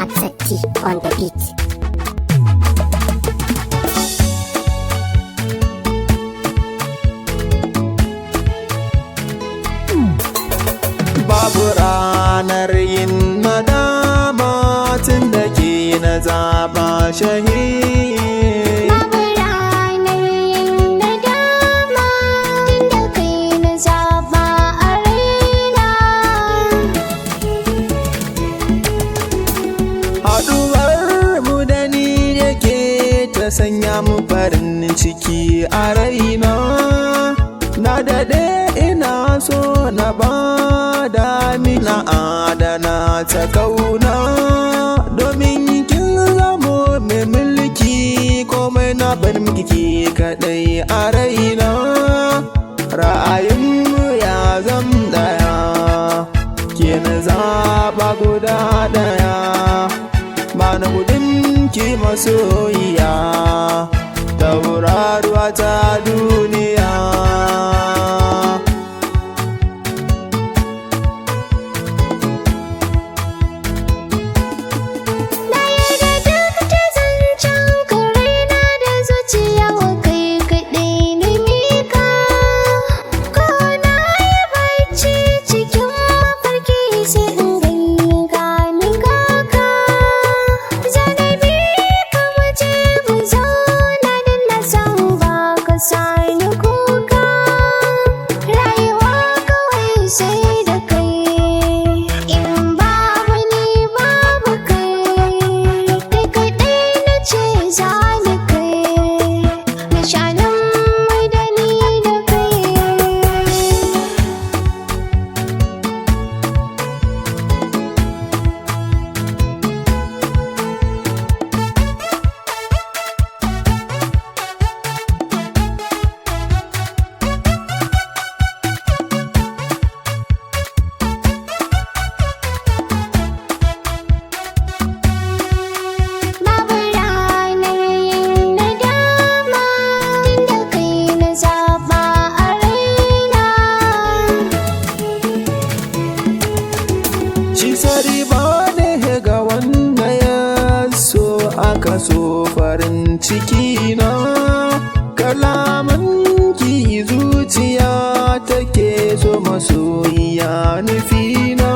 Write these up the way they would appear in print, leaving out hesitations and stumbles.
Absatti on the beat. Babu ranar yin nadama tun da ke na zaba shahid. Babu ranar yin nadama tun da kai na zaba a raina. Haɗuwar mu da ni yake ta sanya mu farin ciki a raina. Na daɗe ina so na bada mina adana ta kauna, domin kin zamo mai mulki komai na bar miki kaɗai a raina. Ra'ayinmu ya zam ɗaya, ke na zaɓa guda ɗaya, ba na gudun ki masoyiya, tauraruwa ta duniya. Na yarda duk ta zancen ka raina da zuciya wa kai kaɗai na mika. Ko na yi bacci cikin mafarki sai in gani ganin kaka. Zanabi ka waje mu zauna don na san ba ka sani kuka. Rayuwa kawai sai da kai, in babu ni babu kai. Kai kaɗai na ce za ni kai, nishanin mai da ni da kai. Babu ranar yin nadama tun da kai na zaba a raina. Shi sari ba ne ga wanda ya so aka so farin ciki na. Kalaman ki zuciya take so masoyiya nufina.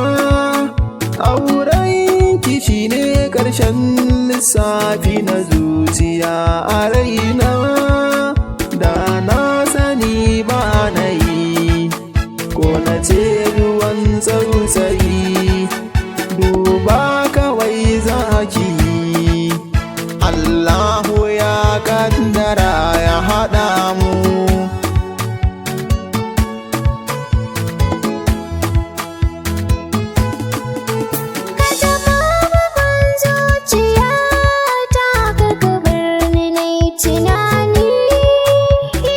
Auren ki shine ƙarshen lissafi na zuciya a raina. Da na sani ba na yi, ko na ce ruwan tsautsayi, duba kawai zaki. Allahu ya kaddara ya haɗa mu. Ka zama babban zuciya ta, kar ka bar ni na yi tunani.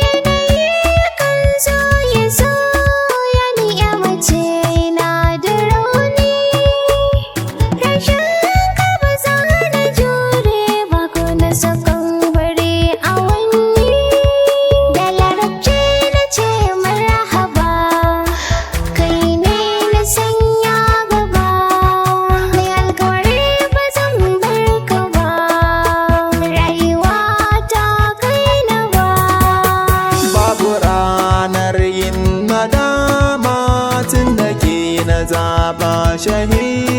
Yanayi kan zo ya sauya ni ya mace na da rauni. Rashin ka ba za na jure ba, ko na sakan bari a wani. Da larabci na ce marhaba, kai ne na sanya gaba. Mai alkawari ba zan bar ka ba, rayuwa ta kai na ba. Babu ranar yin nadama tun da ke na zaba shahid.